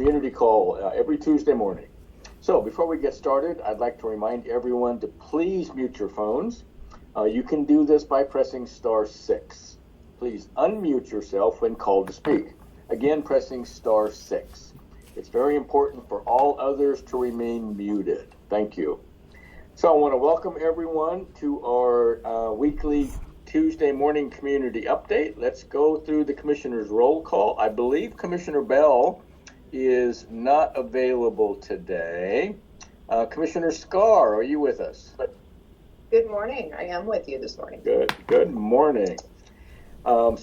community call every Tuesday morning. So before we get started, I'd like to remind everyone to please mute your phones. You can do this by pressing *6. Please unmute yourself when called to speak. Again, pressing *6. It's very important for all others to remain muted. Thank you. So I want to welcome everyone to our weekly Tuesday morning community update. Let's go through the commissioner's roll call. I believe Commissioner Bell is not available today. Commissioner Scar, are you with us? Good morning. I am with you this morning. Good morning. Item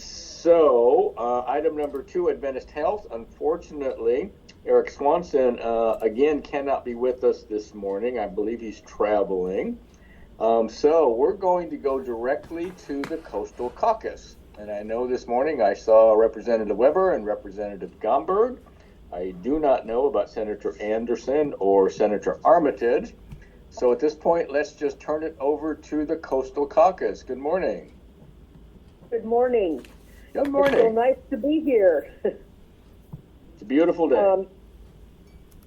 number 2, Adventist Health. Unfortunately, Eric Swanson again cannot be with us this morning. I believe he's traveling. So we're going to go directly to the Coastal Caucus. And I know this morning I saw Representative Weber and Representative Gomberg. I do not know about Senator Anderson or Senator Armitage. So at this point, let's just turn it over to the Coastal Caucus. Good morning. Good morning. Good morning. It's so nice to be here. It's a beautiful day.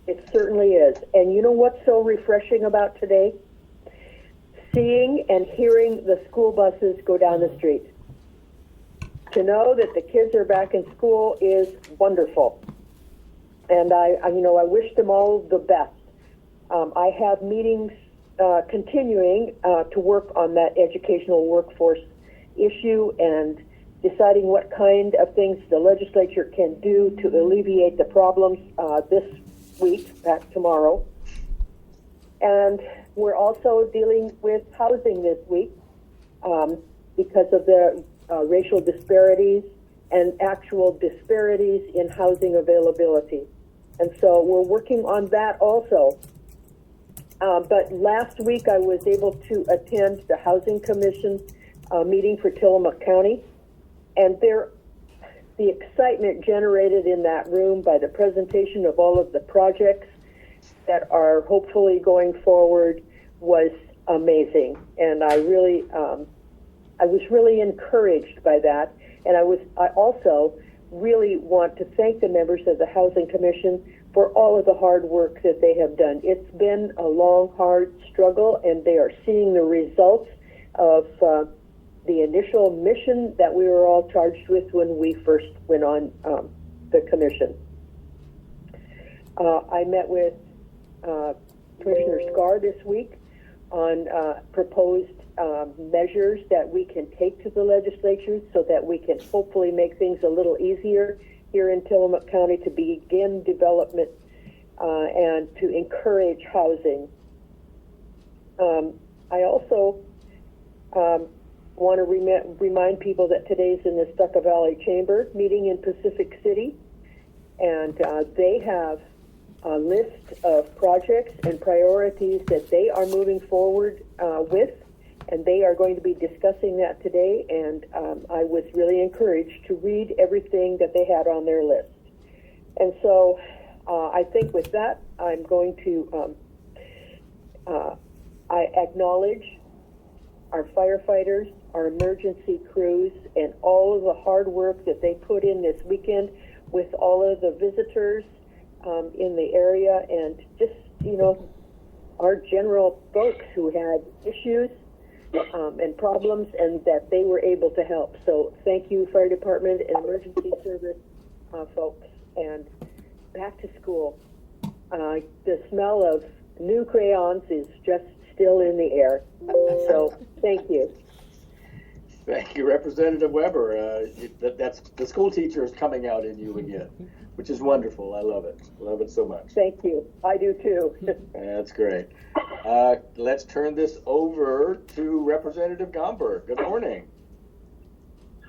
It certainly is. And you know what's so refreshing about today? Seeing and hearing the school buses go down the street. To know that the kids are back in school is wonderful. And I wish them all the best. I have meetings continuing to work on that educational workforce issue and deciding what kind of things the legislature can do to alleviate the problems this week, back tomorrow. And we're also dealing with housing this week because of the racial disparities and actual disparities in housing availability. And so we're working on that also. But last week I was able to attend the Housing Commission meeting for Tillamook County. And the excitement generated in that room by the presentation of all of the projects that are hopefully going forward was amazing. And I was really encouraged by that. And I also really want to thank the members of the Housing Commission for all of the hard work that they have done. It's been a long, hard struggle, and they are seeing the results of the initial mission that we were all charged with when we first went on the commission. I met with Commissioner Scar this week on proposed measures that we can take to the legislature so that we can hopefully make things a little easier here in Tillamook County to begin development and to encourage housing. I also want to remind people that today's in the Stucca Valley Chamber meeting in Pacific City, and they have a list of projects and priorities that they are moving forward with, and they are going to be discussing that today. And I was really encouraged to read everything that they had on their list. And so I think with that, I'm going to I acknowledge our firefighters, our emergency crews, and all of the hard work that they put in this weekend with all of the visitors in the area, and just, our general folks who had issues and problems, and that they were able to help. So thank you, Fire Department and Emergency Service folks. And back to school. The smell of new crayons is just still in the air. So thank you. Thank you, Representative Weber. That's the school teacher is coming out in you again, which is wonderful. I love it. Love it so much. Thank you. I do too. That's great. Let's turn this over to Representative Gomberg. Good morning.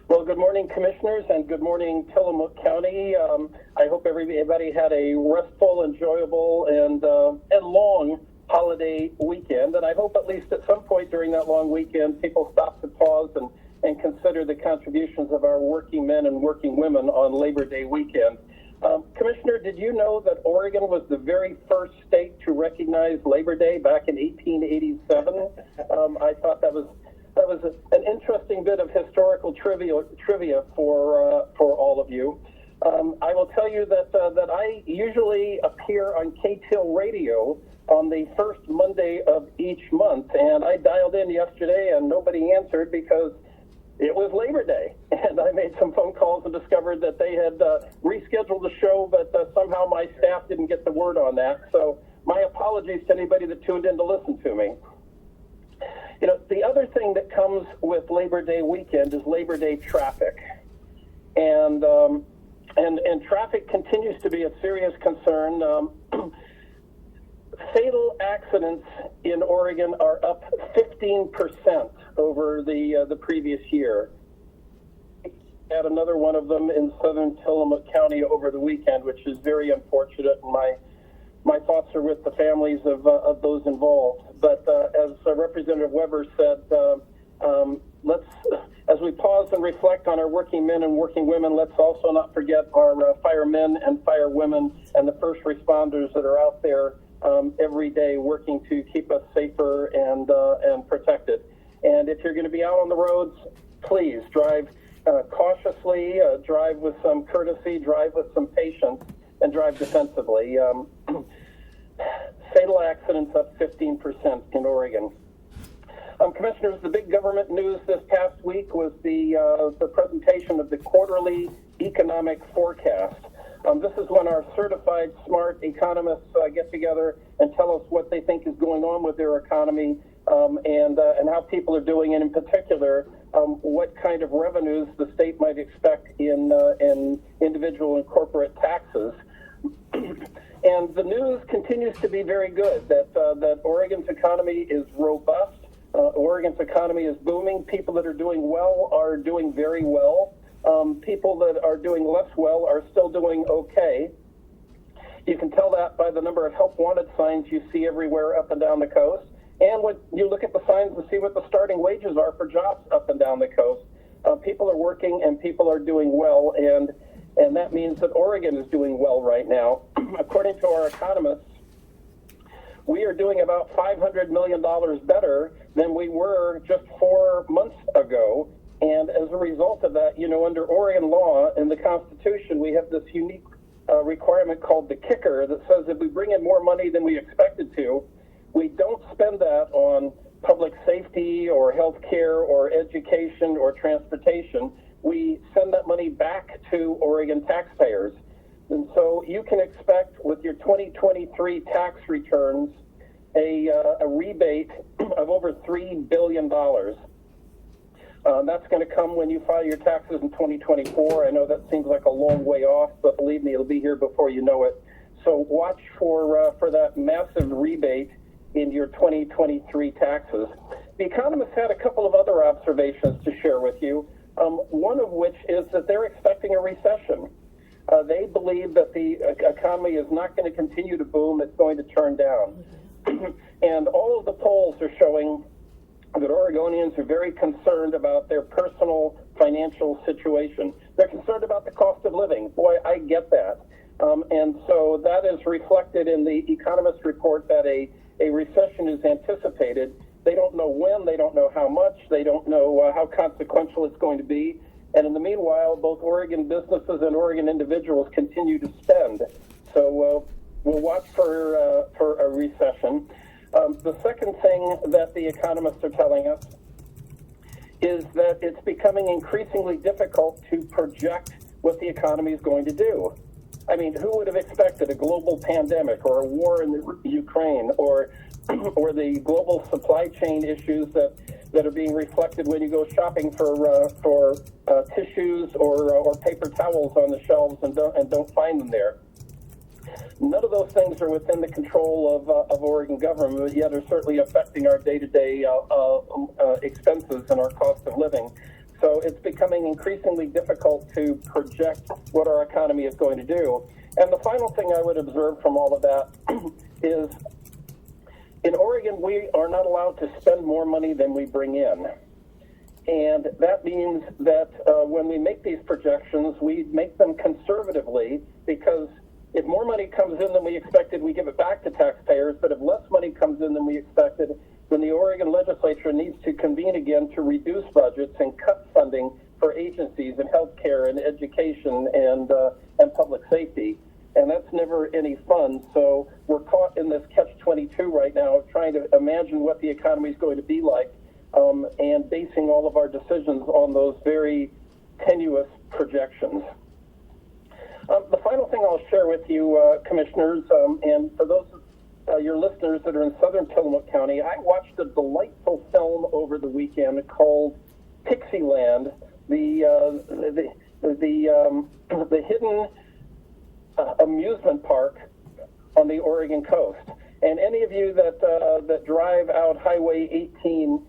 Well, good morning, commissioners, and good morning, Tillamook County. I hope everybody had a restful, enjoyable, and long holiday weekend. And I hope at least at some point during that long weekend, people stop to pause and consider the contributions of our working men and working women on Labor Day weekend. Commissioner, did you know that Oregon was the very first state to recognize Labor Day back in 1887? I thought that was an interesting bit of historical trivia for all of you. I will tell you that I usually appear on KTIL Radio on the first Monday of each month, and I dialed in yesterday and nobody answered because it was Labor Day, and I made some phone calls and discovered that they had rescheduled the show, but somehow my staff didn't get the word on that. So my apologies to anybody that tuned in to listen to me. You know, the other thing that comes with Labor Day weekend is Labor Day traffic, and traffic continues to be a serious concern. Fatal accidents in Oregon are up 15% over the previous year. Had another one of them in southern Tillamook County over the weekend, which is very unfortunate, and my thoughts are with the families of those involved. But as Representative Weber said, as we pause and reflect on our working men and working women, let's also not forget our firemen and firewomen and the first responders that are out there every day working to keep us safer and protected. And if you're going to be out on the roads, please drive cautiously, drive with some courtesy, drive with some patience, and drive defensively. Fatal accidents up 15% in Oregon. Commissioners, the big government news this past week was the presentation of the quarterly economic forecast. This is when our certified smart economists get together and tell us what they think is going on with their economy and how people are doing, and in particular, what kind of revenues the state might expect in individual and corporate taxes. And the news continues to be very good, that Oregon's economy is robust. Oregon's economy is booming. People that are doing well are doing very well. People that are doing less well are still doing okay. You can tell that by the number of help wanted signs you see everywhere up and down the coast. And when you look at the signs and see what the starting wages are for jobs up and down the coast, people are working and people are doing well. And that means that Oregon is doing well right now. According to our economists, we are doing about $500 million better than we were just 4 months ago. And as a result of that, you know, under Oregon law and the Constitution, we have this unique requirement called the kicker that says if we bring in more money than we expected to, we don't spend that on public safety or health care or education or transportation. We send that money back to Oregon taxpayers. And so you can expect with your 2023 tax returns a rebate of over $3 billion. That's going to come when you file your taxes in 2024. I know that seems like a long way off, but believe me, it'll be here before you know it. So watch for that massive rebate in your 2023 taxes. The economists had a couple of other observations to share with you, one of which is that they're expecting a recession. They believe that the economy is not going to continue to boom, it's going to turn down. And all of the polls are showing that Oregonians are very concerned about their personal financial situation. They're concerned about the cost of living. Boy, I get that. And so that is reflected in the Economist report that a recession is anticipated. They don't know when, they don't know how much, they don't know how consequential it's going to be. And in the meanwhile, both Oregon businesses and Oregon individuals continue to spend. So we'll watch for a recession. The second thing that the economists are telling us is that it's becoming increasingly difficult to project what the economy is going to do. I mean, who would have expected a global pandemic or a war in Ukraine or the global supply chain issues that are being reflected when you go shopping for tissues or paper towels on the shelves and don't find them there? None of those things are within the control of Oregon government, but yet are certainly affecting our day-to-day expenses and our cost of living. So it's becoming increasingly difficult to project what our economy is going to do. And the final thing I would observe from all of that is in Oregon, we are not allowed to spend more money than we bring in. And that means that when we make these projections, we make them conservatively, because if more money comes in than we expected, we give it back to taxpayers. But if less money comes in than we expected, then the Oregon legislature needs to convene again to reduce budgets and cut funding for agencies in healthcare and education and public safety. And that's never any fun. So we're caught in this catch-22 right now of trying to imagine what the economy is going to be like, and basing all of our decisions on those very tenuous projections. The final thing I'll share with you, commissioners, and for those your listeners that are in southern Tillamook County, I watched a delightful film over the weekend called Pixieland, the hidden amusement park on the Oregon coast. And any of you that drive out Highway 18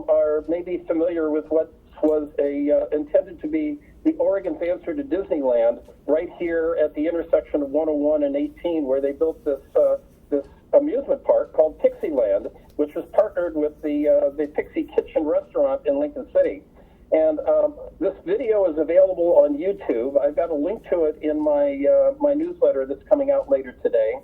are maybe familiar with what was intended to be the Oregon's answer to Disneyland, right here at the intersection of 101 and 18, where they built this amusement park called Pixieland, which was partnered with the Pixie Kitchen restaurant in Lincoln City. And this video is available on YouTube. I've got a link to it in my newsletter that's coming out later today.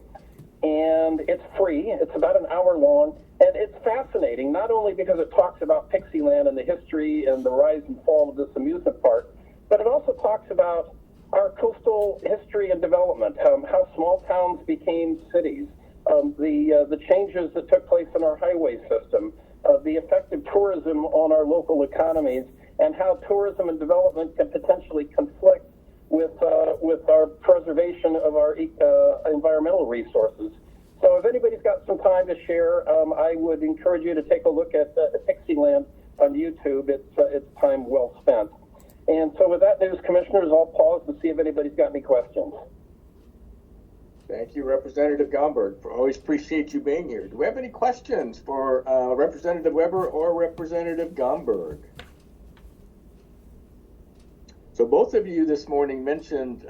And it's free. It's about an hour long. And it's fascinating, not only because it talks about Pixieland and the history and the rise and fall of this amusement park, but it also talks about our coastal history and development, how small towns became cities, the changes that took place in our highway system, the effect of tourism on our local economies, and how tourism and development can potentially conflict with our preservation of our environmental resources. So if anybody's got some time to share, I would encourage you to take a look at Pixieland on YouTube. It's time well spent. And so with that news, commissioners, I'll pause to see if anybody's got any questions. Thank you, Representative Gomberg. Always appreciate you being here. Do we have any questions for Representative Weber or Representative Gomberg? So both of you this morning mentioned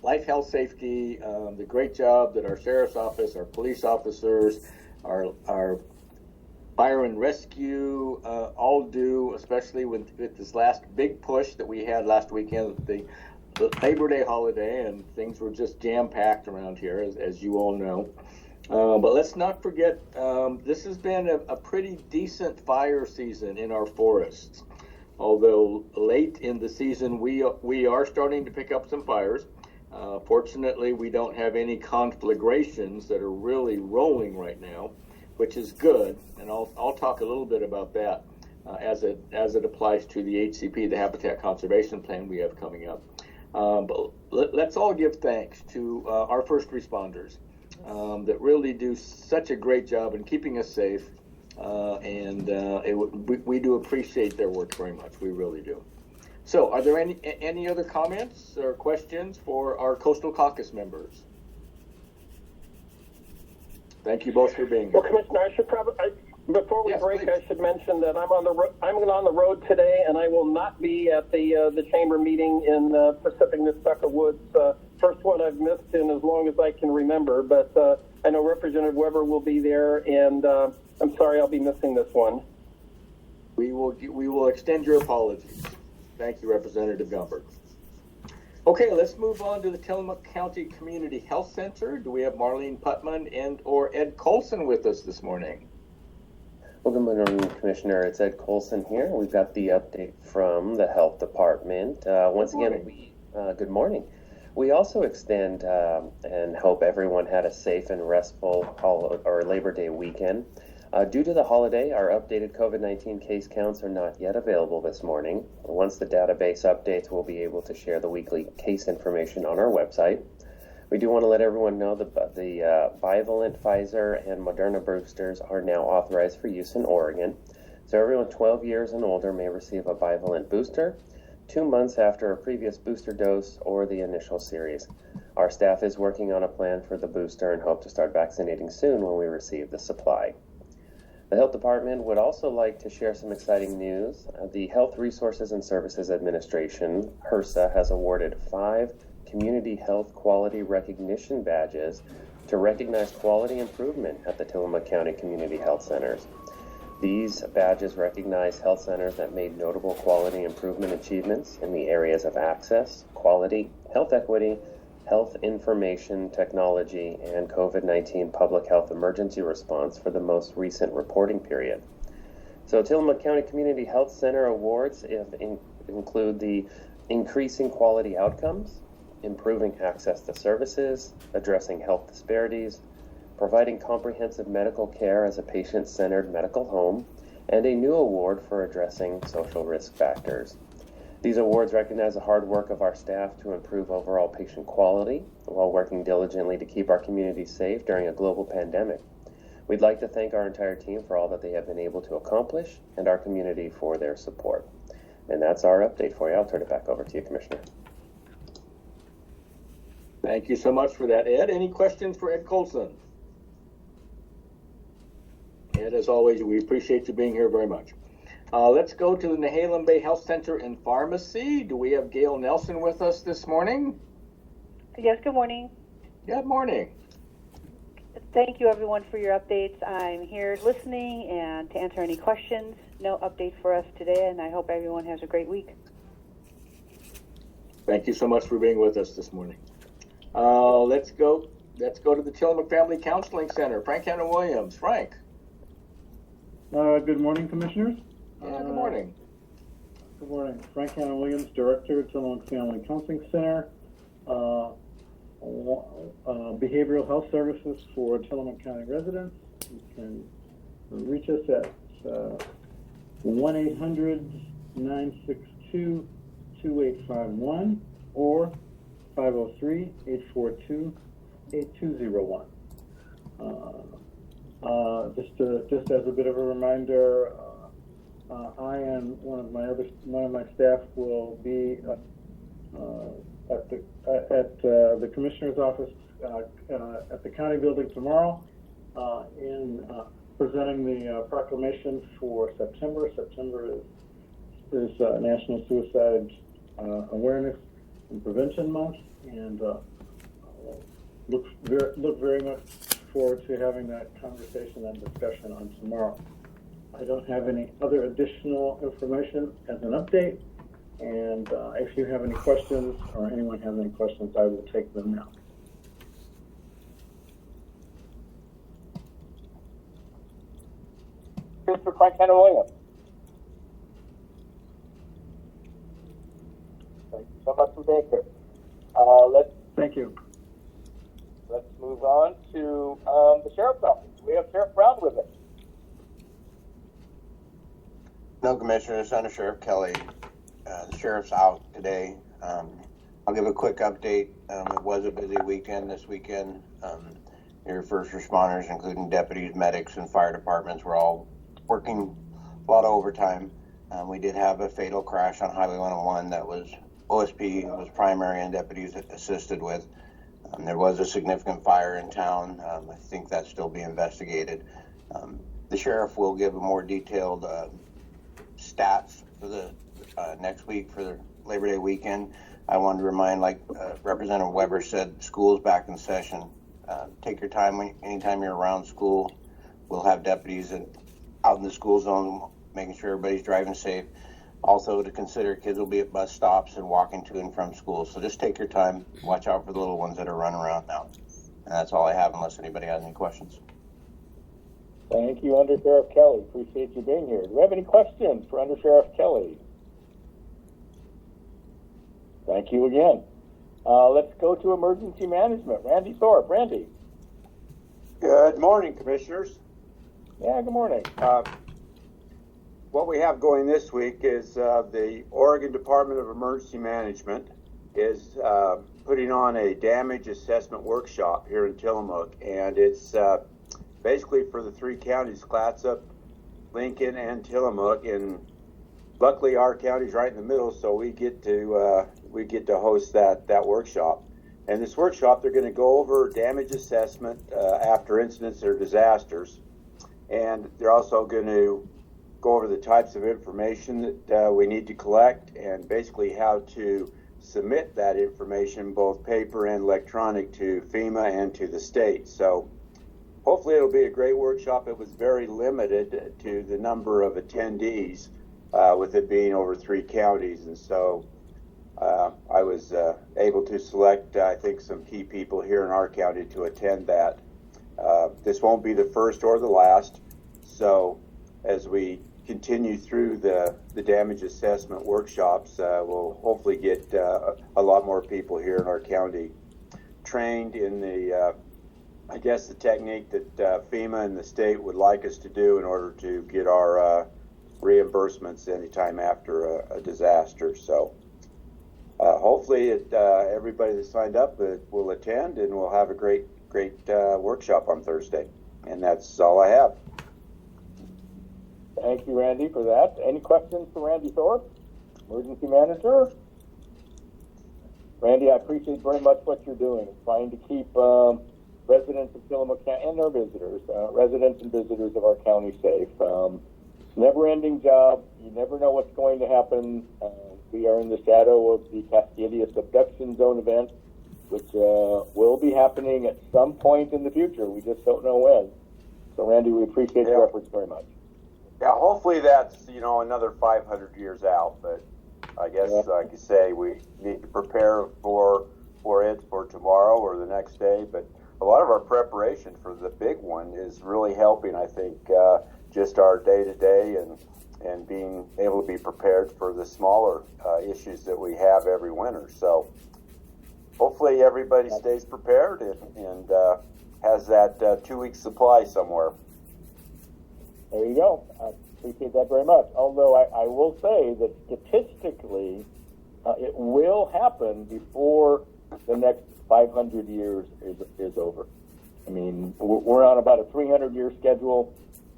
life, health, safety, the great job that our sheriff's office, our police officers, our fire and rescue all do, especially with this last big push that we had last weekend, the Labor Day holiday, and things were just jam-packed around here, as you all know. But let's not forget, this has been a pretty decent fire season in our forests. Although late in the season, we are starting to pick up some fires. Fortunately, we don't have any conflagrations that are really rolling right now, which is good. And I'll talk a little bit about that as it applies to the HCP, the Habitat Conservation Plan we have coming up. But let's all give thanks to our first responders that really do such a great job in keeping us safe. We do appreciate their work very much. We really do. So are there any other comments or questions for our Coastal Caucus members? Thank you both for being here. Well, Commissioner, I should probably, before we break, please. I should mention that I'm on the road today, and I will not be at the chamber meeting in Pacific Nestucca Woods. First one I've missed in as long as I can remember, but I know Representative Weber will be there, and I'm sorry I'll be missing this one. We will extend your apologies. Thank you, Representative Gomberg. Okay, let's move on to the Tillamook County Community Health Center. Do we have Marlene Putman and or Ed Colson with us this morning? Well, good morning, Commissioner. It's Ed Colson here. We've got the update from the Health Department. Once again, good morning. We also extend and hope everyone had a safe and restful Labor Day weekend. Due to the holiday, our updated COVID-19 case counts are not yet available this morning. Once the database updates, we'll be able to share the weekly case information on our website. We do want to let everyone know that the bivalent Pfizer and Moderna boosters are now authorized for use in Oregon. So everyone 12 years and older may receive a bivalent booster 2 months after a previous booster dose or the initial series. Our staff is working on a plan for the booster and hope to start vaccinating soon when we receive the supply. The Health Department would also like to share some exciting news. The Health Resources and Services Administration, HRSA, has awarded 5 Community Health Quality Recognition Badges to recognize quality improvement at the Tillamook County Community Health Centers. These badges recognize health centers that made notable quality improvement achievements in the areas of access, quality, health equity, health information technology, and COVID-19 public health emergency response for the most recent reporting period. So Tillamook County Community Health Center awards include the increasing quality outcomes, improving access to services, addressing health disparities, providing comprehensive medical care as a patient-centered medical home, and a new award for addressing social risk factors. These awards recognize the hard work of our staff to improve overall patient quality while working diligently to keep our community safe during a global pandemic. We'd like to thank our entire team for all that they have been able to accomplish and our community for their support. And that's our update for you. I'll turn it back over to you, Commissioner. Thank you so much for that, Ed. Any questions for Ed Colson? Ed, as always, we appreciate you being here very much. Let's go to the Nehalem Bay Health Center and Pharmacy. Do we have Gail Nelson with us this morning? Yes, good morning. Good morning. Thank you, everyone, for your updates. I'm here listening and to answer any questions. No update for us today, and I hope everyone has a great week. Thank you so much for being with us this morning. Let's go to the Tillamook Family Counseling Center. Frank Hanna Williams. Frank. Good morning, Commissioners. Good morning. Good morning. Frank Hanna Williams, Director, Tillamook Family Counseling Center. Behavioral health services for Tillamook County residents. You can reach us at 1-800-962-2851 or 503-842-8201. Just as a bit of a reminder, I and one of my staff will be at the Commissioner's office at the County Building tomorrow in presenting the proclamation for September. September is National Suicide Awareness and Prevention Month, and look very much forward to having that conversation and discussion on tomorrow. I don't have any other additional information as an update, and if you have any questions or anyone has any questions, I will take them now. Mr. Frank Hanna Williams. Thank you so much for being here. Thank you. Let's move on to the Sheriff's Office. We have Sheriff Brown with us. No, Commissioner, it's Under Sheriff Kelly. The Sheriff's out today. I'll give a quick update. It was a busy weekend this weekend. Your first responders, including deputies, medics, and fire departments, were all working a lot of overtime. We did have a fatal crash on Highway 101 that was OSP was primary and deputies assisted with. There was a significant fire in town. I think that's still being investigated. The sheriff will give a more detailed stats for the next week for the Labor Day weekend. I wanted to remind, like Representative Weber said, school's back in session. Take your time anytime you're around school. We'll have deputies out in the school zone, making sure everybody's driving safe. Also to consider, kids will be at bus stops and walking to and from school. So just take your time. Watch out for the little ones that are running around now. And that's all I have, unless anybody has any questions. Thank you, Under Sheriff Kelly. Appreciate you being here. Do we have any questions for Under Sheriff Kelly? Thank you again. Let's go to emergency management. Randy Thorpe. Randy. Good morning, Commissioners. Yeah, good morning. What we have going this week is the Oregon Department of Emergency Management is putting on a damage assessment workshop here in Tillamook, and it's basically for the three counties, Clatsop, Lincoln, and Tillamook. And luckily, our county's right in the middle, so we get to host that workshop. And this workshop, they're going to go over damage assessment after incidents or disasters, and they're also going to go over the types of information that we need to collect, and basically how to submit that information, both paper and electronic, to FEMA and to the state. So hopefully it'll be a great workshop. It was very limited to the number of attendees, with it being over three counties. And so I was able to select, I think, some key people here in our county to attend that. This won't be the first or the last. So as we continue through the damage assessment workshops, we'll hopefully get a lot more people here in our county trained in the, I guess, the technique that FEMA and the state would like us to do in order to get our reimbursements anytime after a disaster. So hopefully everybody that signed up will attend, and we'll have a great workshop on Thursday. And that's all I have. Thank you, Randy, for that. Any questions for Randy Thorpe, Emergency Manager? Randy, I appreciate very much what you're doing, trying to keep residents of Tillamook County and our visitors, residents and visitors of our county safe. Never-ending job. You never know what's going to happen. We are in the shadow of the Cascadia subduction zone event, which will be happening at some point in the future. We just don't know when. So, Randy, we appreciate your efforts very much. Yeah, hopefully that's, another 500 years out, but I guess, like you say, we need to prepare for it for tomorrow or the next day, but a lot of our preparation for the big one is really helping, I think, just our day-to-day and being able to be prepared for the smaller issues that we have every winter. So hopefully everybody stays prepared and has that 2-week supply somewhere. There you go. I appreciate that very much. Although I will say that statistically, it will happen before the next 500 years is over. I mean, we're on about a 300-year schedule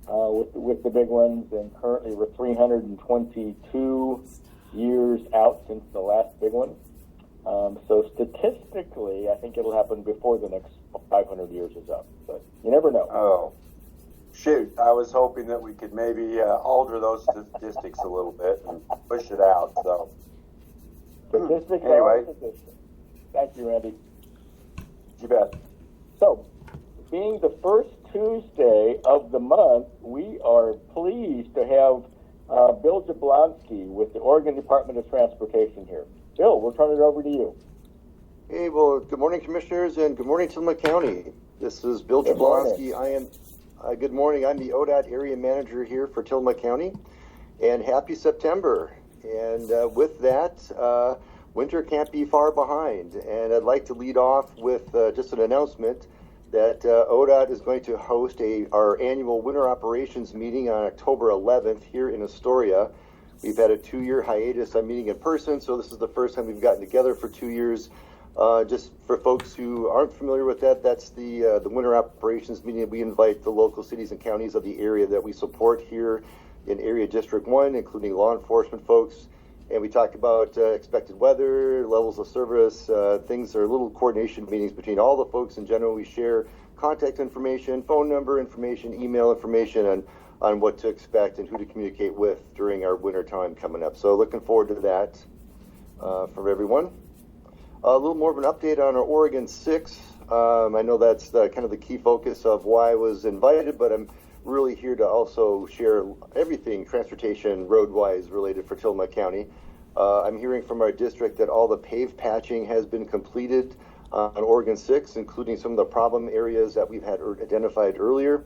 with the big ones, and currently we're 322 years out since the last big one. So statistically, I think it'll happen before the next 500 years is up. But you never know. Oh. Shoot, I was hoping that we could maybe alter those statistics a little bit and push it out. So, statistics anyway. Statistics. Thank you, Randy. You bet. So, being the first Tuesday of the month, we are pleased to have Bill Jablonski with the Oregon Department of Transportation here. Bill, we'll turn it over to you. Hey, well, good morning, Commissioners, and good morning, Tillamook County. This is Bill Jablonski. Good morning. I'm the ODOT Area Manager here for Tillamook County, and happy September. And with that, winter can't be far behind. And I'd like to lead off with just an announcement that ODOT is going to host our annual winter operations meeting on October 11th here in Astoria. We've had a 2-year hiatus on meeting in person, so this is the first time we've gotten together for 2 years. Just for folks who aren't familiar with that, that's the winter operations meeting. We invite the local cities and counties of the area that we support here in Area District 1, including law enforcement folks. And we talk about expected weather, levels of service, things are little coordination meetings between all the folks in general. We share contact information, phone number information, email information on what to expect and who to communicate with during our winter time coming up. So looking forward to that from everyone. A little more of an update on our Oregon 6. I know that's kind of the key focus of why I was invited, but I'm really here to also share everything transportation road-wise related for Tillamook County. I'm hearing from our district that all the pave patching has been completed on Oregon 6, including some of the problem areas that we've had identified earlier.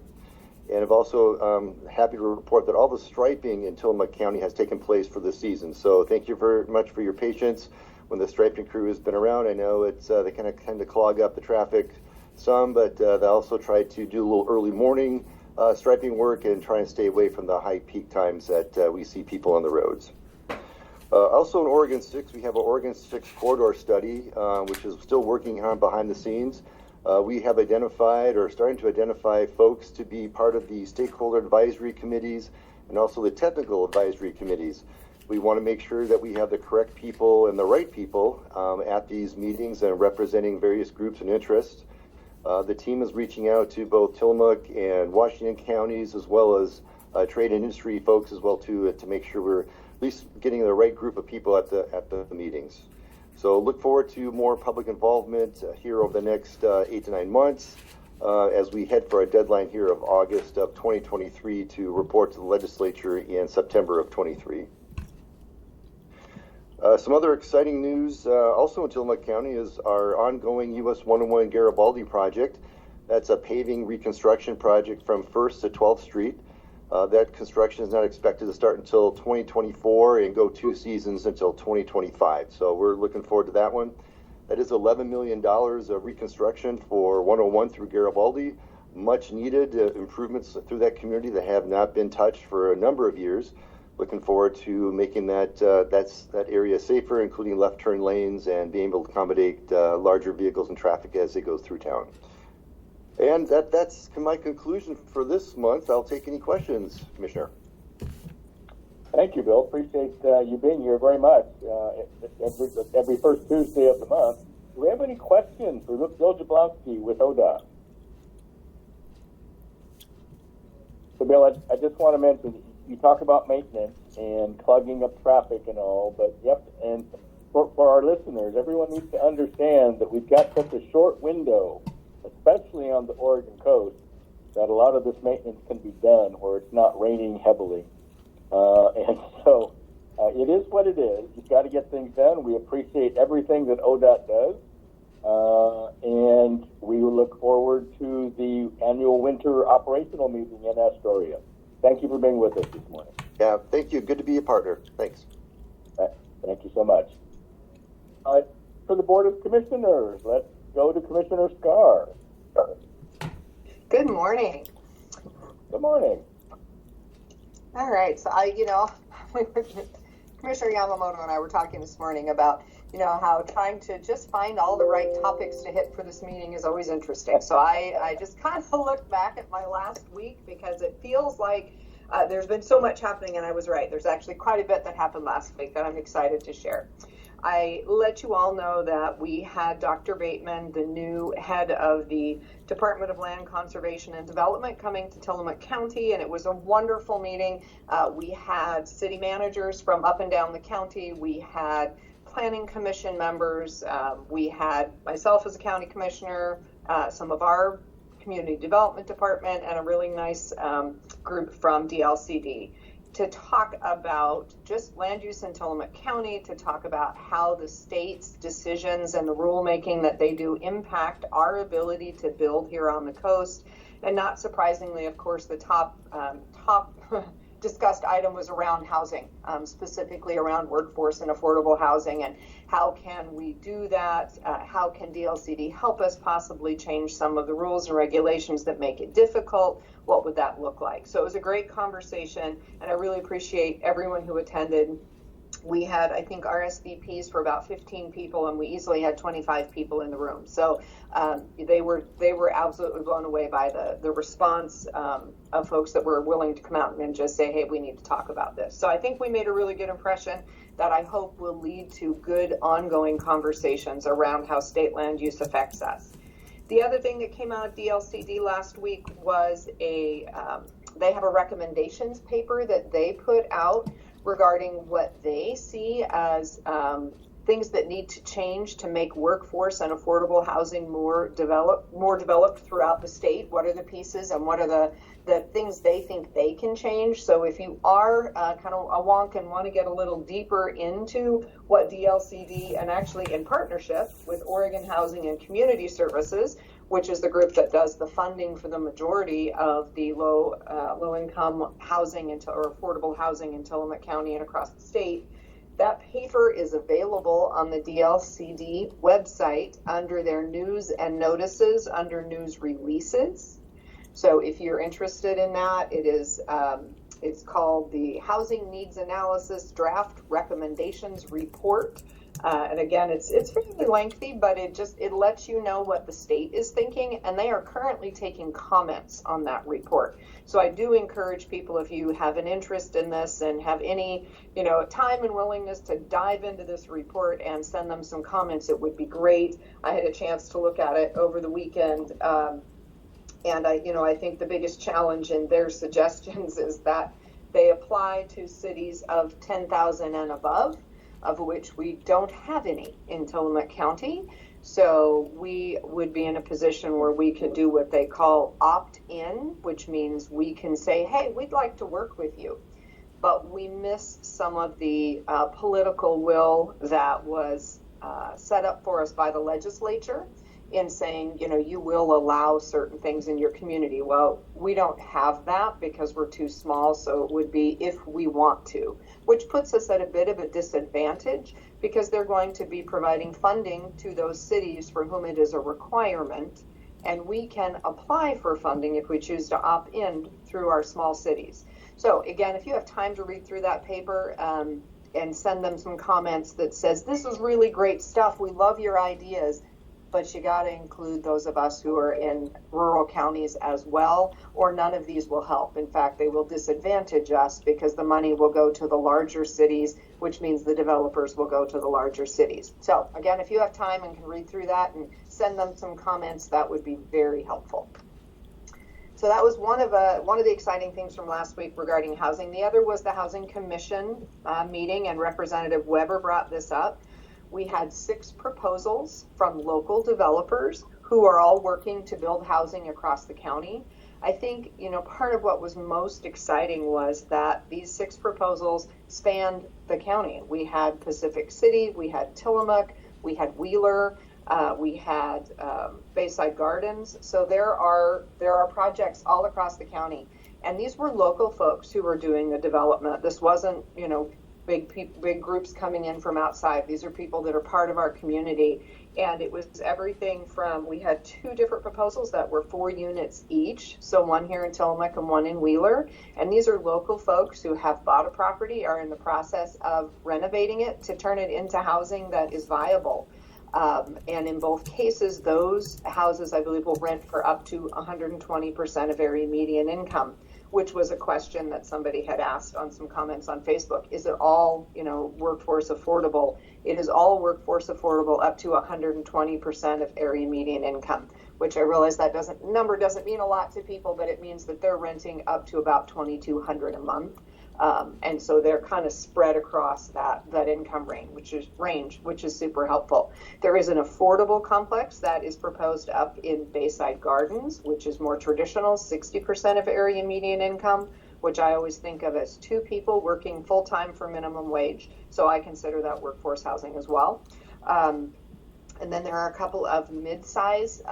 And I'm also happy to report that all the striping in Tillamook County has taken place for this season. So thank you very much for your patience when the striping crew has been around. I know it's they kind of clog up the traffic some, but they also try to do a little early morning striping work and try and stay away from the high peak times that we see people on the roads. Also in Oregon 6, we have an Oregon 6 corridor study, which is still working on behind the scenes. We have identified or starting to identify folks to be part of the stakeholder advisory committees and also the technical advisory committees. We want to make sure that we have the correct people and the right people at these meetings and representing various groups and interests. The team is reaching out to both Tillamook and Washington counties, as well as trade and industry folks as well too, to make sure we're at least getting the right group of people at the meetings. So look forward to more public involvement here over the next 8 to 9 months as we head for a deadline here of August of 2023 to report to the legislature in September of 23. Some other exciting news also in Tillamook County is our ongoing US 101 Garibaldi project. That's a paving reconstruction project from 1st to 12th Street. That construction is not expected to start until 2024 and go 2 seasons until 2025. So we're looking forward to that one. That is $11 million of reconstruction for 101 through Garibaldi. Much needed improvements through that community that have not been touched for a number of years. Looking forward to making that area safer, including left turn lanes and being able to accommodate larger vehicles and traffic as they go through town. And that's my conclusion for this month. I'll take any questions, Commissioner. Thank you, Bill. Appreciate you being here very much. Every first Tuesday of the month. Do we have any questions for Bill Jablonski with ODOT? So, Bill, I just want to mention, you talk about maintenance and clogging up traffic and all, but and for our listeners, everyone needs to understand that we've got such a short window, especially on the Oregon coast, that a lot of this maintenance can be done where it's not raining heavily. And so it is what it is. You've got to get things done. We appreciate everything that ODOT does. And we look forward to the annual winter operational meeting in Astoria. Thank you for being with us this morning. Yeah, thank you. Good to be a partner. Thanks. Thank you so much. For the Board of Commissioners, let's go to Commissioner Scar. Good morning. Good morning. All right, so Commissioner Yamamoto and I were talking this morning about, how trying to just find all the right topics to hit for this meeting is always interesting. So I just kind of looked back at my last week because it feels like there's been so much happening, and I was right. There's actually quite a bit that happened last week that I'm excited to share. I let you all know that we had Dr. Bateman, the new head of the Department of Land Conservation and Development, coming to Tillamook County, and it was a wonderful meeting. We had city managers from up and down the county. We had planning commission members. We had myself as a county commissioner, some of our community development department, and a really nice group from DLCD. To talk about just land use in Tillamook County, to talk about how the state's decisions and the rulemaking that they do impact our ability to build here on the coast. And not surprisingly, of course, the top discussed item was around housing, specifically around workforce and affordable housing, and how can we do that? How can DLCD help us possibly change some of the rules and regulations that make it difficult? What would that look like? So it was a great conversation, and I really appreciate everyone who attended. We had, I think, RSVPs for about 15 people, and we easily had 25 people in the room. So they were absolutely blown away by the response of folks that were willing to come out and just say, hey, we need to talk about this. So I think we made a really good impression that I hope will lead to good ongoing conversations around how state land use affects us. The other thing that came out of DLCD last week was they have a recommendations paper that they put out regarding what they see as things that need to change to make workforce and affordable housing more developed throughout the state. What are the pieces and what are the things they think they can change? So if you are kind of a wonk and want to get a little deeper into what DLCD, and actually in partnership with Oregon Housing and Community Services, which is the group that does the funding for the majority of the low-income housing or affordable housing in Tillamook County and across the state. That paper is available on the DLCD website under their news and notices, under news releases. So if you're interested in that, it is it's called the Housing Needs Analysis Draft Recommendations Report. And again, it's fairly lengthy, but it lets you know what the state is thinking, and they are currently taking comments on that report. So I do encourage people, if you have an interest in this and have any, time and willingness to dive into this report and send them some comments, it would be great. I had a chance to look at it over the weekend, and I think the biggest challenge in their suggestions is that they apply to cities of 10,000 and above, of which we don't have any in Tillamook County. So we would be in a position where we could do what they call opt-in, which means we can say, hey, we'd like to work with you. But we miss some of the political will that was set up for us by the legislature in saying, you know, you will allow certain things in your community. Well, we don't have that because we're too small, so it would be if we want to, which puts us at a bit of a disadvantage because they're going to be providing funding to those cities for whom it is a requirement, and we can apply for funding if we choose to opt in through our small cities. So again, if you have time to read through that paper, and send them some comments that says, this is really great stuff, we love your ideas, but you got to include those of us who are in rural counties as well, or none of these will help. In fact, they will disadvantage us because the money will go to the larger cities, which means the developers will go to the larger cities. So again, if you have time and can read through that and send them some comments, that would be very helpful. So that was one of the exciting things from last week regarding housing. The other was the Housing Commission meeting, and Representative Weber brought this up. We had 6 proposals from local developers who are all working to build housing across the county. I think, you know, part of what was most exciting was that these 6 proposals spanned the county. We had Pacific City, we had Tillamook, we had Wheeler, we had Bayside Gardens. So there are projects all across the county, and these were local folks who were doing the development. This wasn't, you know, big groups coming in from outside. These are people that are part of our community, and it was everything from, we had 2 different proposals that were 4 units each, so one here in Tillamook and one in Wheeler, and these are local folks who have bought a property, are in the process of renovating it to turn it into housing that is viable. And in both cases, those houses, I believe, will rent for up to 120% of area median income, which was a question that somebody had asked on some comments on Facebook. Is it all, you know, workforce affordable? It is all workforce affordable up to 120% of area median income, which I realize that number doesn't mean a lot to people, but it means that they're renting up to about $2,200 a month. And so they're kind of spread across that income range, which is super helpful. There is an affordable complex that is proposed up in Bayside Gardens, which is more traditional, 60% of area median income, which I always think of as 2 people working full-time for minimum wage. So I consider that workforce housing as well. And then there are a couple of mid-size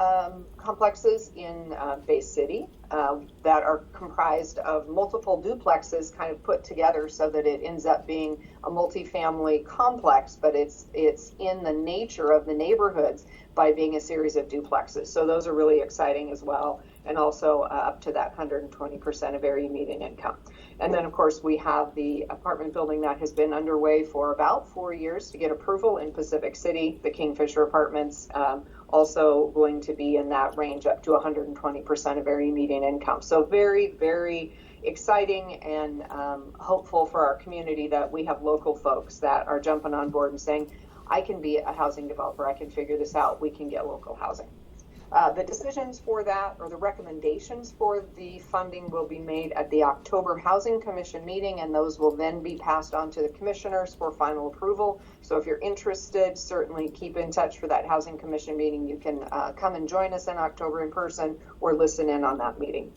complexes in Bay City that are comprised of multiple duplexes kind of put together so that it ends up being a multifamily complex, but it's in the nature of the neighborhoods by being a series of duplexes. So those are really exciting as well, and also up to that 120% of area median income. And then, of course, we have the apartment building that has been underway for about 4 years to get approval in Pacific City, the Kingfisher Apartments, also going to be in that range up to 120% of area median income. So very, very exciting and hopeful for our community that we have local folks that are jumping on board and saying, I can be a housing developer, I can figure this out, we can get local housing. The decisions for that, or the recommendations for the funding, will be made at the October Housing Commission meeting, and those will then be passed on to the commissioners for final approval. So if you're interested, certainly keep in touch for that Housing Commission meeting. You can come and join us in October in person or listen in on that meeting.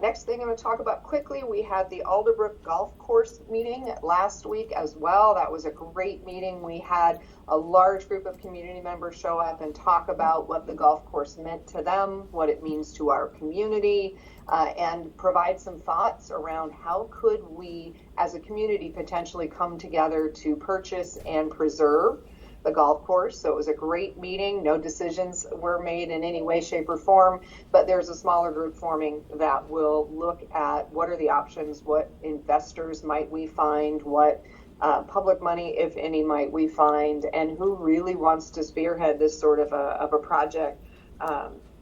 Next thing I'm going to talk about quickly, we had the Alderbrook Golf Course meeting last week as well. That was a great meeting. We had a large group of community members show up and talk about what the golf course meant to them, what it means to our community, and provide some thoughts around how could we as a community potentially come together to purchase and preserve the golf course. So it was a great meeting. No decisions were made in any way, shape, or form, but there's a smaller group forming that will look at what are the options, what investors might we find, what public money, if any, might we find, and who really wants to spearhead this sort of a project.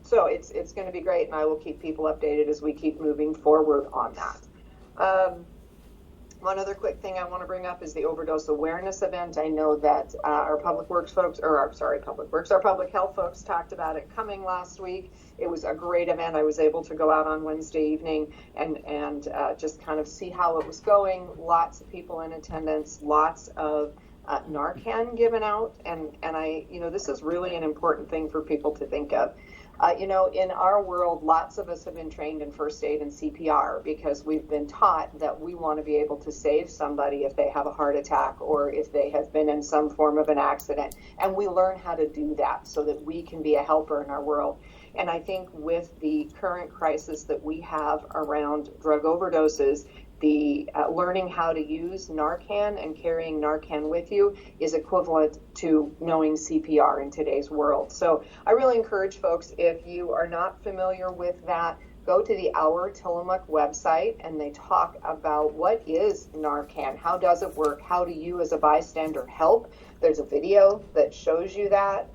So it's going to be great, and I will keep people updated as we keep moving forward on that. One other quick thing I want to bring up is the overdose awareness event. I know that our public health folks talked about it coming last week. It was a great event. I was able to go out on Wednesday evening and just kind of see how it was going. Lots of people in attendance, lots of Narcan given out, and I, this is really an important thing for people to think of. In our world, lots of us have been trained in first aid and CPR because we've been taught that we want to be able to save somebody if they have a heart attack or if they have been in some form of an accident. And we learn how to do that so that we can be a helper in our world. And I think with the current crisis that we have around drug overdoses, the learning how to use Narcan and carrying Narcan with you is equivalent to knowing CPR in today's world. So I really encourage folks, if you are not familiar with that, go to the Our Tillamook website and they talk about what is Narcan, how does it work, how do you as a bystander help. There's a video that shows you that.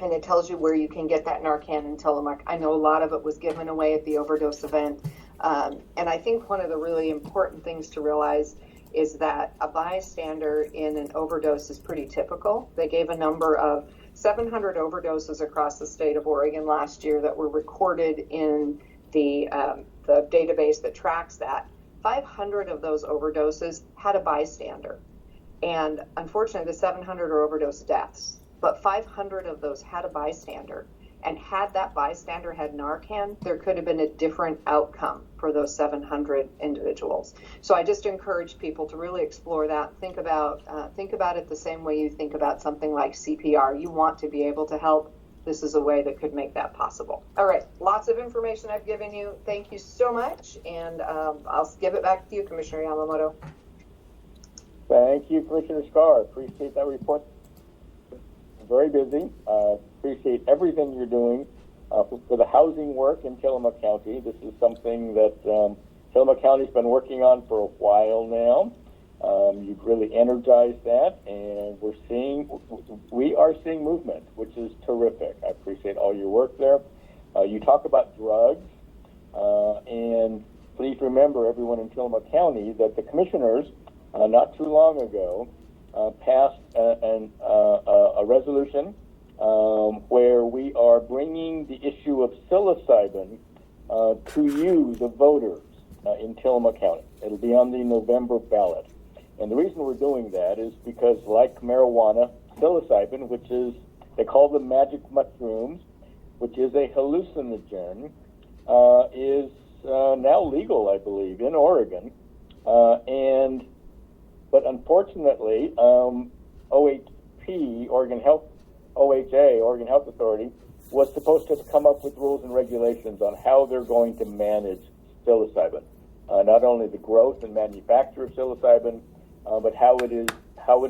And it tells you where you can get that Narcan in Tillamook. I know a lot of it was given away at the overdose event. And I think one of the really important things to realize is that a bystander in an overdose is pretty typical. They gave a number of 700 overdoses across the state of Oregon last year that were recorded in the database that tracks that. 500 of those overdoses had a bystander. And unfortunately, the 700 are overdose deaths. But 500 of those had a bystander. And had that bystander had Narcan, there could have been a different outcome for those 700 individuals. So I just encourage people to really explore that. Think about it the same way you think about something like CPR. You want to be able to help. This is a way that could make that possible. All right, lots of information I've given you. Thank you so much. And I'll give it back to you, Commissioner Yamamoto. Thank you, Commissioner Scar. Appreciate that report. Very busy. Appreciate everything you're doing for the housing work in Tillamook County. This is something that Tillamook County's been working on for a while now. You've really energized that, and we are seeing movement, which is terrific. I appreciate all your work there. You talk about drugs, and please remember, everyone in Tillamook County, that the commissioners not too long ago passed a resolution where we are bringing the issue of psilocybin to you, the voters, in Tillamook County. It'll be on the November ballot. And the reason we're doing that is because, like marijuana, psilocybin, which is, they call them magic mushrooms, which is a hallucinogen, is now legal, I believe, in Oregon. But unfortunately, OHP, Oregon Health Authority, was supposed to come up with rules and regulations on how they're going to manage psilocybin. Not only the growth and manufacture of psilocybin, but how it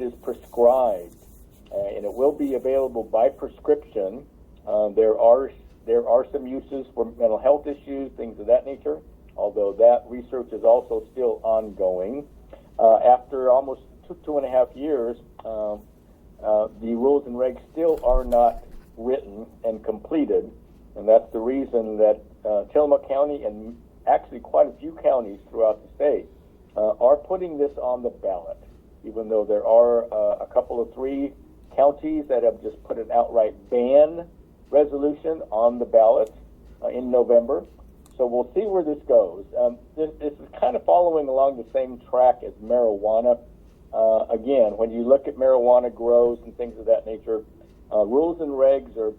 is prescribed, and it will be available by prescription. There are some uses for mental health issues, things of that nature. Although that research is also still ongoing. After almost two and a half years, the rules and regs still are not written and completed, and that's the reason that Tillamook County and actually quite a few counties throughout the state are putting this on the ballot, even though there are a couple of 3 counties that have just put an outright ban resolution on the ballot in November. So we'll see where this goes. This is kind of following along the same track as marijuana. Again, when you look at marijuana grows and things of that nature, rules and regs are,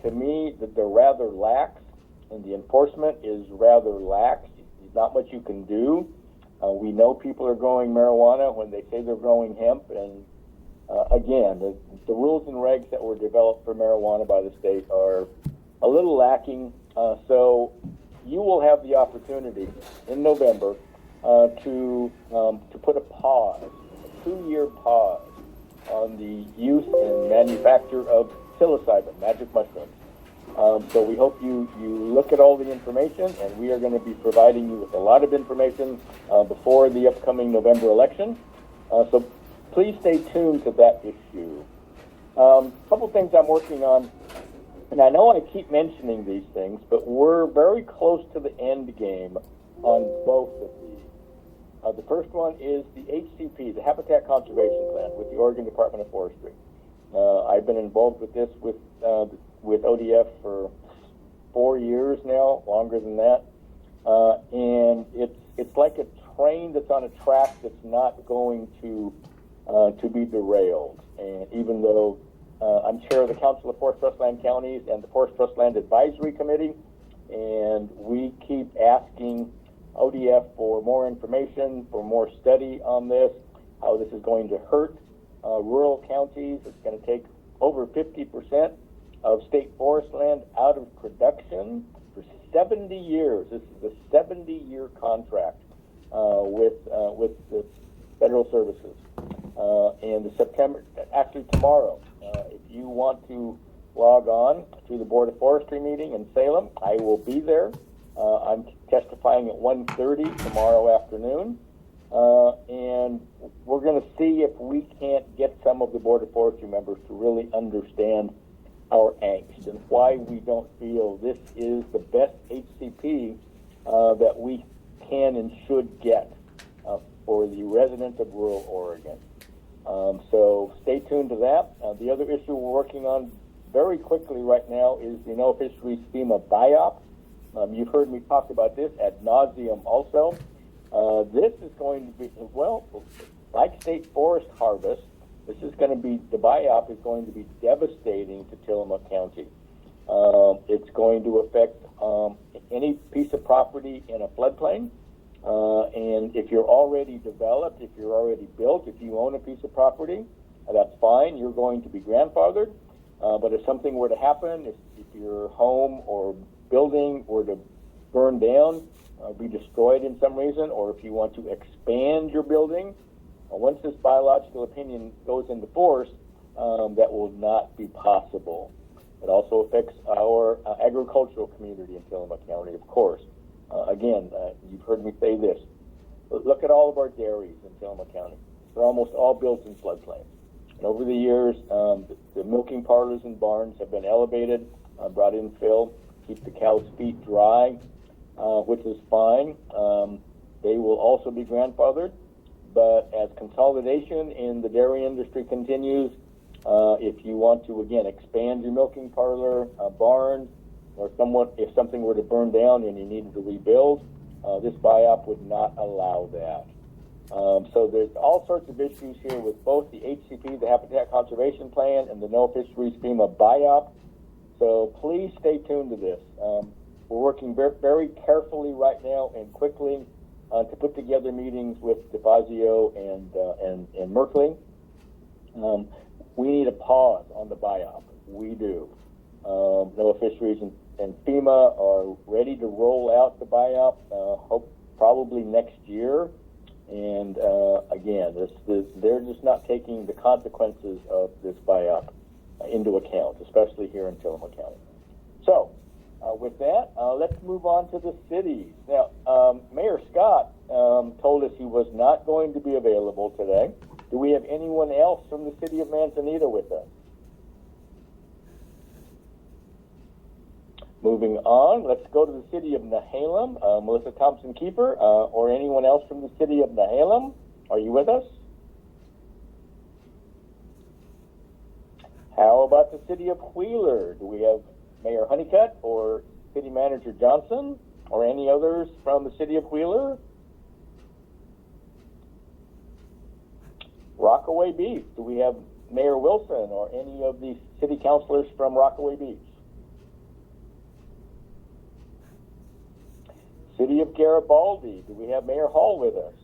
to me, that they're rather lax, and the enforcement is rather lax. There's not much you can do. We know people are growing marijuana when they say they're growing hemp, and again, the rules and regs that were developed for marijuana by the state are a little lacking. So you will have the opportunity in November to put a pause, a 2-year pause on the use and manufacture of psilocybin, magic mushrooms. So we hope you look at all the information, and we are going to be providing you with a lot of information before the upcoming November election. So please stay tuned to that issue. A couple things I'm working on. And I know I keep mentioning these things, but we're very close to the end game on both of these. The first one is the HCP, the Habitat Conservation Plan, with the Oregon Department of Forestry. I've been involved with this with ODF for 4 years now, longer than that. And it's like a train that's on a track that's not going to be derailed. And even though I'm chair of the Council of Forest Trustland Counties and the Forest Trustland Advisory Committee, and we keep asking ODF for more information, for more study on this, how this is going to hurt rural counties. It's going to take over 50% of state forest land out of production for 70 years. This is a 70-year contract with the federal services. And the September, actually tomorrow, if you want to log on to the Board of Forestry meeting in Salem, I will be there. I'm testifying at 1:30 tomorrow afternoon. And we're going to see if we can't get some of the Board of Forestry members to really understand our angst and why we don't feel this is the best HCP that we can and should get for the residents of rural Oregon. So stay tuned to that. The other issue we're working on very quickly right now is the No Fisheries FEMA BIOP. You've heard me talk about this ad nauseum also. This is going to be, well, like state forest harvest, this is going to be, the BIOP is going to be devastating to Tillamook County. It's going to affect any piece of property in a floodplain. And if you're already developed, if you're already built, if you own a piece of property, that's fine. You're going to be grandfathered. But if something were to happen, if your home or building were to burn down, be destroyed in some reason, or if you want to expand your building, once this biological opinion goes into force, that will not be possible. It also affects our agricultural community in Tillamook County, of course. Again, you've heard me say this. Look at all of our dairies in Tillamook County. They're almost all built in floodplains. And over the years, the milking parlors and barns have been elevated, brought in fill, keep the cows' feet dry, which is fine. They will also be grandfathered. But as consolidation in the dairy industry continues, if you want to, again, expand your milking parlor, barn, or if something were to burn down and you needed to rebuild, this BIOP would not allow that. So there's all sorts of issues here with both the HCP, the Habitat Conservation Plan, and the No Fisheries FEMA BIOP. So please stay tuned to this. We're working very carefully right now and quickly to put together meetings with DeFazio and Merkley. We need a pause on the BIOP. We do. NOAA Fisheries and FEMA are ready to roll out the BIOP, hope probably next year. And again, they're just not taking the consequences of this BIOP into account, especially here in Tillamook County. So, with that, let's move on to the cities. Now, Mayor Scott told us he was not going to be available today. Do we have anyone else from the city of Manzanita with us? Moving on, let's go to the city of Nehalem. Melissa Thompson-Keeper, or anyone else from the city of Nehalem, are you with us? How about the city of Wheeler? Do we have Mayor Honeycutt or City Manager Johnson or any others from the city of Wheeler? Rockaway Beach. Do we have Mayor Wilson or any of the city councilors from Rockaway Beach? City of Garibaldi. Do we have Mayor Hall with us?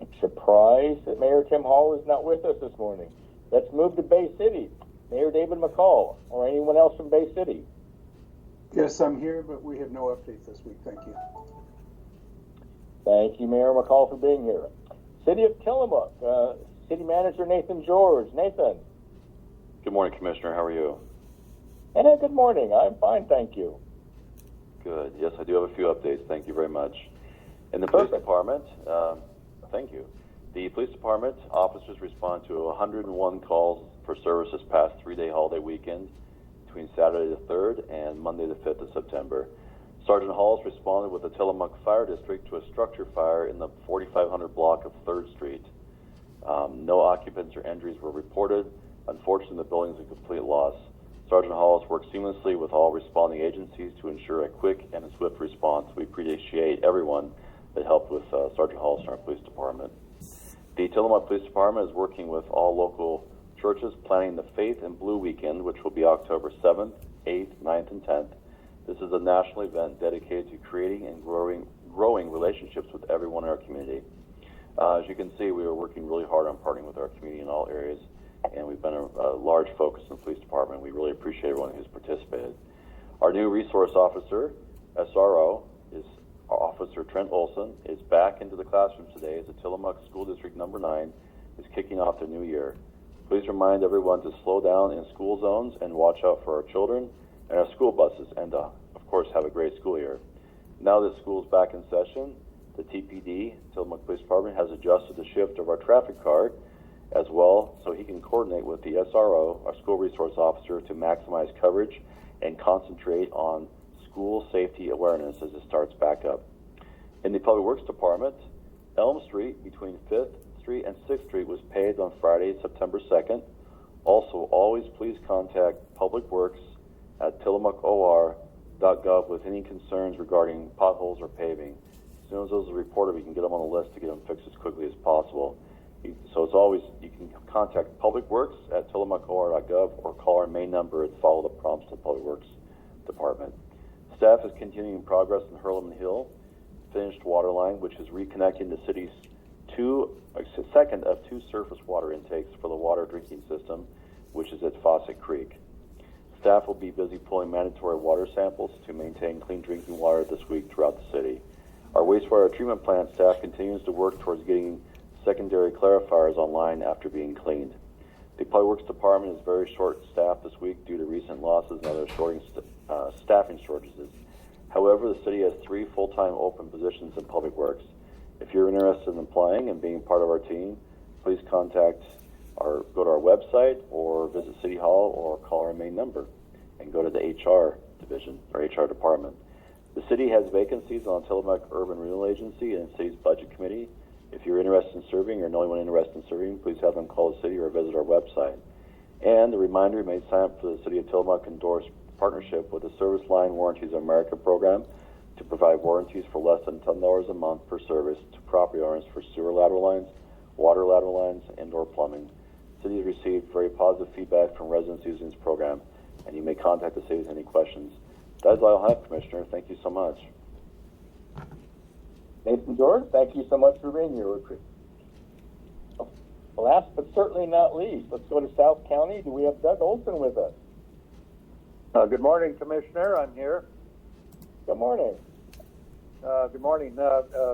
I'm surprised that Mayor Tim Hall is not with us this morning. Let's move to Bay City. Mayor David McCall, or anyone else from Bay City? Yes, I'm here, but we have no update this week. Thank you. Thank you, Mayor McCall, for being here. City of Tillamook, City Manager Nathan George. Nathan. Good morning, Commissioner. How are you? Good morning. I'm fine, thank you. Good. Yes, I do have a few updates. Thank you very much. In the police department, thank you. The police department officers respond to 101 calls for service this past 3-day holiday weekend between Saturday the 3rd and Monday the 5th of September. Sergeant Halls responded with the Tillamook Fire District to a structure fire in the 4500 block of 3rd Street. No occupants or injuries were reported. Unfortunately, the building is a complete loss. Sergeant Halls worked seamlessly with all responding agencies to ensure a quick and a swift response. We appreciate everyone that helped with Sergeant Halls in our police department. The Tillamook Police Department is working with all local churches planning the Faith and Blue Weekend, which will be October 7th, 8th, 9th, and 10th. This is a national event dedicated to creating and growing relationships with everyone in our community. As you can see, we are working really hard on partnering with our community in all areas, and we've been a large focus in the police department. We really appreciate everyone who's participated. Our new resource officer, SRO, is Officer Trent Olson, is back into the classrooms today as the Tillamook School District number 9 is kicking off their new year. Please remind everyone to slow down in school zones and watch out for our children and our school buses, and of course have a great school year. Now that school's back in session, the TPD, Tillamook Police Department, has adjusted the shift of our traffic car as well, so he can coordinate with the SRO, our school resource officer, to maximize coverage and concentrate on school safety awareness as it starts back up. In the Public Works Department, Elm Street between 5th Street and 6th Street was paved on Friday, September 2nd. Also, always please contact Public Works at tillamookor.gov with any concerns regarding potholes or paving. As soon as those are reported, we can get them on the list to get them fixed as quickly as possible. So as always, you can contact Public Works at tillamookor.gov or call our main number and follow the prompts to the Public Works Department. Staff is continuing progress in Hurlman Hill, finished water line, which is reconnecting the city's second of 2 surface water intakes for the water drinking system, which is at Fawcett Creek. Staff will be busy pulling mandatory water samples to maintain clean drinking water this week throughout the city. Our wastewater treatment plant staff continues to work towards getting secondary clarifiers online after being cleaned. The Public Works Department is very short-staffed this week due to recent losses and other staffing shortages. However, the city has 3 full-time open positions in Public Works. If you're interested in applying and being part of our team, please go to our website or visit City Hall or call our main number and go to the HR division or HR department. The city has vacancies on Tillamook Urban Renewal Agency and the city's budget committee. If you're interested in serving or know anyone interested in serving, please have them call the city or visit our website. And a reminder, you may sign up for the City of Tillamook endorsed partnership with the Service Line Warranties of America program to provide warranties for less than $10 a month per service to property owners for sewer lateral lines, water lateral lines, indoor plumbing. The city has received very positive feedback from residents using this program, and you may contact the city with any questions. That's all I have, Commissioner. Thank you so much. Nathan George, thank you so much for being here. Last but certainly not least, let's go to South County. Do we have Doug Olson with us? Good morning, Commissioner. I'm here. Good morning. Good morning.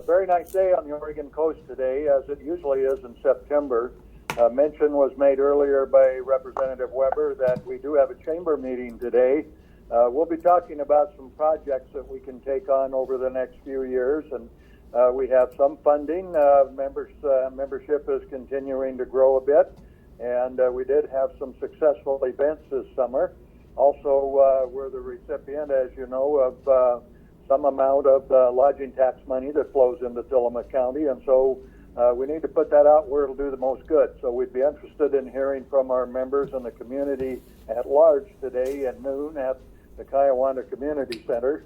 Very nice day on the Oregon coast today, as it usually is in September. Mention was made earlier by Representative Weber that we do have a chamber meeting today. We'll be talking about some projects that we can take on over the next few years, and we have some funding. Membership is continuing to grow a bit, and we did have some successful events this summer. Also, we're the recipient, as you know, of some amount of lodging tax money that flows into Tillamook County, and so we need to put that out where it'll do the most good. So we'd be interested in hearing from our members and the community at large today at noon at the Kiawanda Community Center.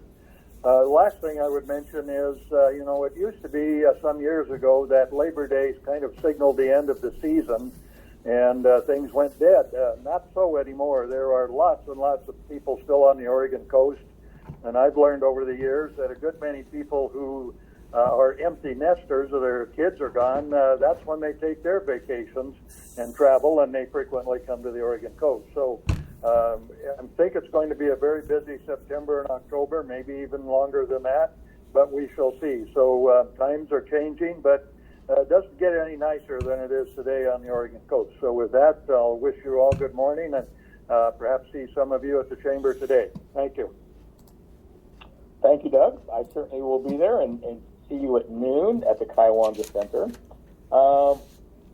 The last thing I would mention is, it used to be some years ago that Labor Day kind of signaled the end of the season, and things went dead. Not so anymore. There are lots and lots of people still on the Oregon coast, and I've learned over the years that a good many people who are empty nesters or their kids are gone, that's when they take their vacations and travel, and they frequently come to the Oregon coast. So I think it's going to be a very busy September and October, maybe even longer than that, but we shall see. So times are changing, but it doesn't get any nicer than it is today on the Oregon coast. So with that, I'll wish you all good morning and perhaps see some of you at the chamber today. Thank you. Thank you, Doug. I certainly will be there and see you at noon at the Kiawanda Center.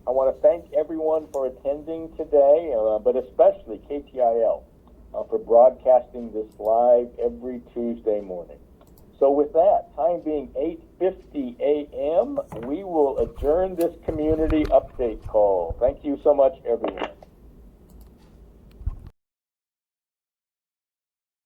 I want to thank everyone for attending today, but especially KTIL for broadcasting this live every Tuesday morning. So with that, time being 8:50 a.m., we will adjourn this community update call. Thank you so much, everyone.